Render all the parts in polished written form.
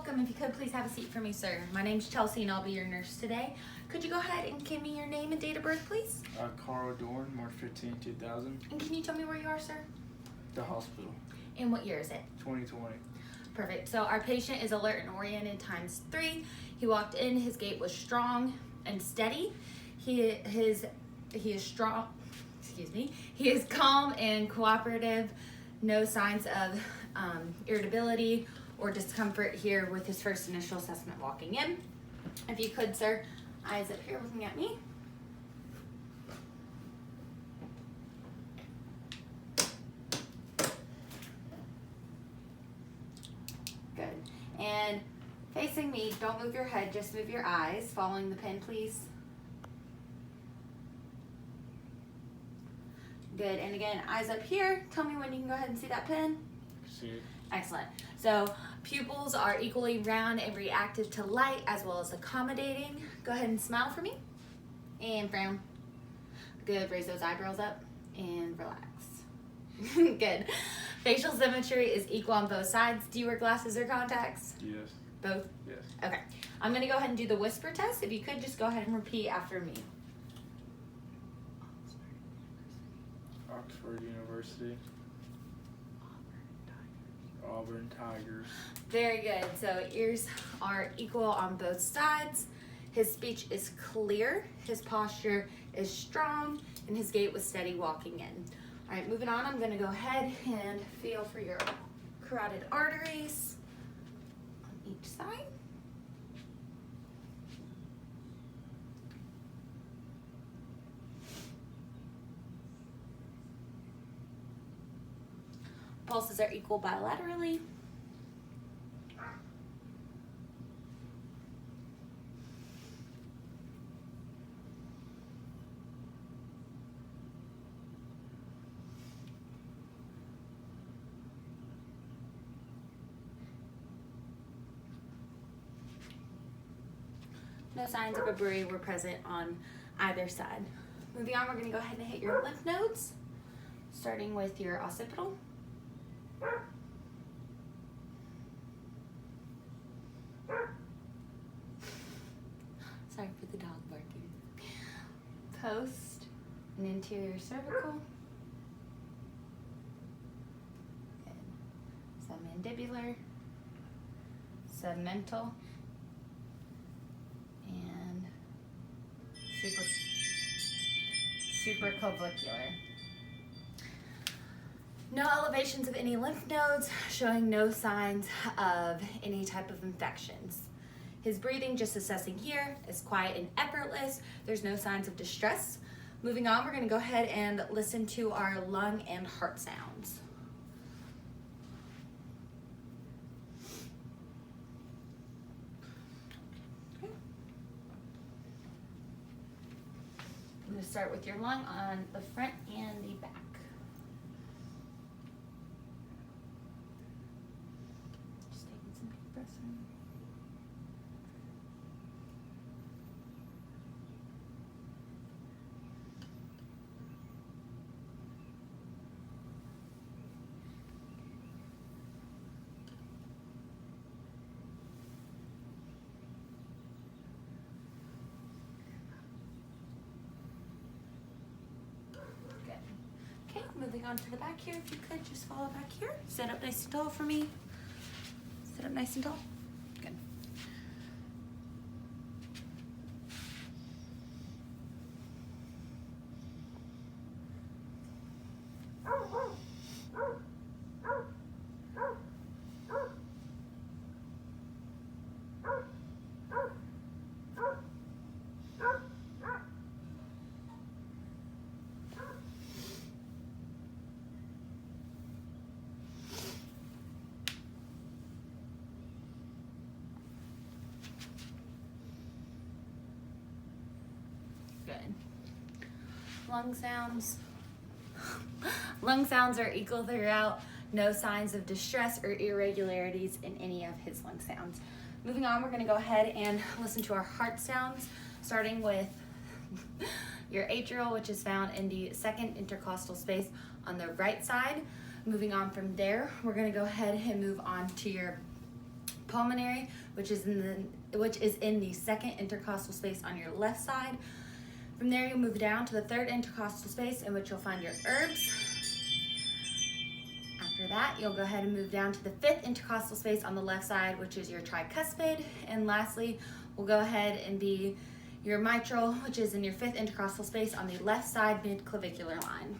welcome. If you could please have a seat for me, sir. My name's Chelsea and I'll be your nurse today. Could you go ahead and give me your name and date of birth, please? Carl Dorn, March 15, 2000. And can you tell me where you are, sir? The hospital. And what year is it? 2020. Perfect. So our patient is alert and oriented ×3. He walked in, his gait was strong and steady. He is strong, he is calm and cooperative. No signs of irritability or discomfort here with his first initial assessment walking in. If you could, sir, eyes up here looking at me. Good. And facing me, don't move your head, just move your eyes. Following the pen, please. Good. And again, eyes up here. Tell me when you can go ahead and see that pen. See it? Excellent. So pupils are equally round and reactive to light as well as accommodating. Go ahead and smile for me. And frown. Good. Raise those eyebrows up and relax. Good. Facial symmetry is equal on both sides. Do you wear glasses or contacts? Yes. Both? Yes. Okay. I'm going to go ahead and do the whisper test. If you could just go ahead and repeat after me. Oxford University. Auburn Tigers. Very good. So ears are equal on both sides. His speech is clear. His posture is strong. And his gait was steady walking in. All right, moving on. I'm going to go ahead and feel for your carotid arteries on each side. Pulses are equal bilaterally. No signs of a bruise were present on either side. Moving on, we're going to go ahead and hit your lymph nodes, starting with your occipital. Sorry for the dog barking. Post and interior cervical. Good. Submandibular, submental, and supraclavicular. No elevations of any lymph nodes, showing no signs of any type of infections. His breathing, just assessing here, is quiet and effortless. There's no signs of distress. Moving on, we're going to go ahead and listen to our lung and heart sounds. Okay. I'm going to start with your lung on the front and the back. Moving on to the back here, if you could just follow back here. Sit up nice and tall for me. Sit up nice and tall. Good. Good. Lung sounds. Lung sounds are equal throughout. No signs of distress or irregularities in any of his lung sounds. Moving on, we're going to go ahead and listen to our heart sounds, starting with your atrial, which is found in the second intercostal space on the right side. Moving on from there, we're going to go ahead and move on to your pulmonary, which is in the second intercostal space on your left side. From there, you'll move down to the third intercostal space, in which you'll find your herbs. After that, you'll go ahead and move down to the fifth intercostal space on the left side, which is your tricuspid. And lastly, we'll go ahead and be your mitral, which is in your fifth intercostal space on the left side mid-clavicular line.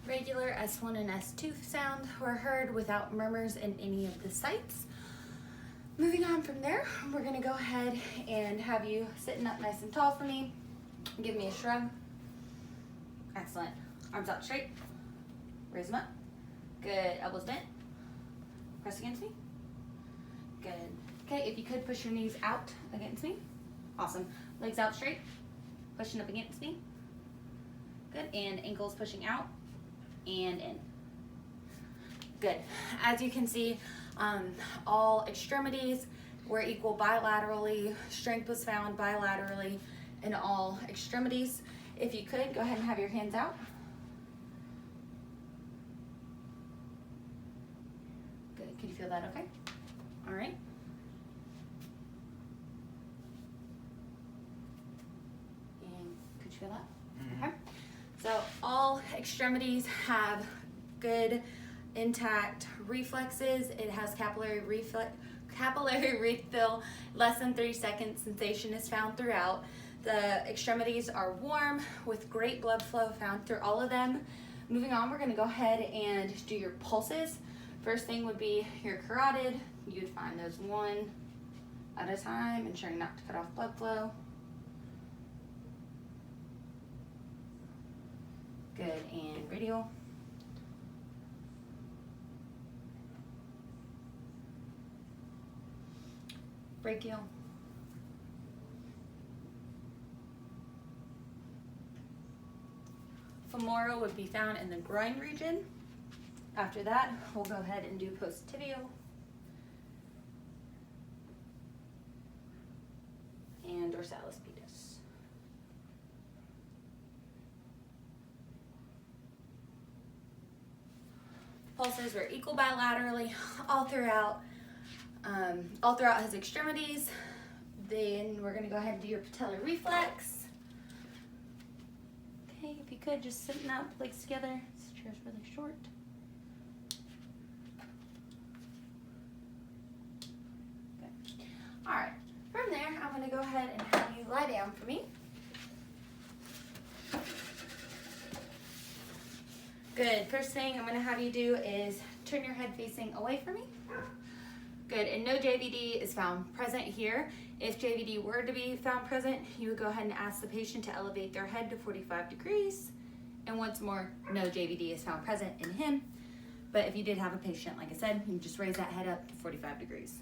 Regular S1 and S2 sound were heard without murmurs in any of the sites. Moving on from there, we're gonna go ahead and have you sitting up nice and tall for me. Give me a shrug. Excellent. Arms out straight. Raise them up. Good. Elbows bent. Press against me. Good. Okay, if you could push your knees out against me. Awesome. Legs out straight. Pushing up against me. Good. And ankles pushing out and in. Good. As you can see, all extremities were equal bilaterally. Strength was found bilaterally in all extremities. If you could, go ahead and have your hands out. Good. Can you feel that okay? All right. And could you feel that? Okay. So all extremities have good intact reflexes. It has capillary refill, less than 3 seconds. Sensation is found throughout. The extremities are warm with great blood flow found through all of them. Moving on, we're gonna go ahead and do your pulses. First thing would be your carotid. You'd find those one at a time, ensuring not to cut off blood flow. Good, and radial. Brachial. Femoral would be found in the groin region. After that, we'll go ahead and do post-tibial. And dorsalis pedis. Pulses were equal bilaterally all throughout his extremities. Then we're gonna go ahead and do your patellar reflex. Okay, if you could, just sitting up, legs together. This chair's really short. Good. All right, from there, I'm gonna go ahead and have you lie down for me. Good, first thing I'm gonna have you do is turn your head facing away from me. Good, and no JVD is found present here. If JVD were to be found present, you would go ahead and ask the patient to elevate their head to 45 degrees. And once more, no JVD is found present in him. But if you did have a patient, like I said, you just raise that head up to 45 degrees.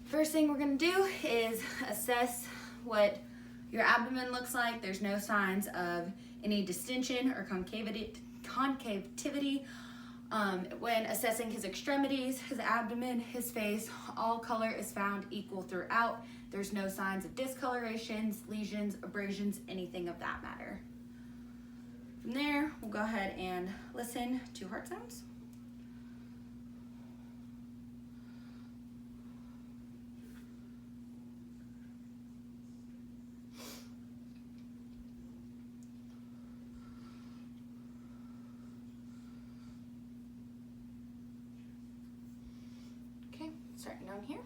First thing we're gonna do is assess what your abdomen looks like. There's no signs of any distension or concavity. When assessing his extremities, his abdomen, his face, all color is found equal throughout. There's no signs of discolorations, lesions, abrasions, anything of that matter. From there, we'll go ahead and listen to heart sounds. Okay, starting down here.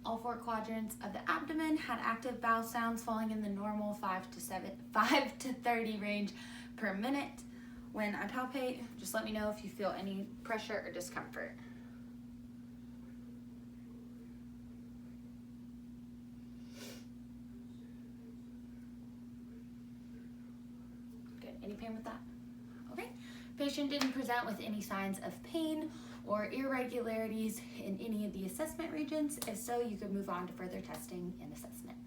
All 4 quadrants of the abdomen had active bowel sounds falling in the normal 5 to 30 range per minute. When I palpate, just let me know if you feel any pressure or discomfort. Good. Any pain with that? Okay. Patient didn't present with any signs of pain or irregularities in any of the assessment regions. If so, you could move on to further testing and assessment.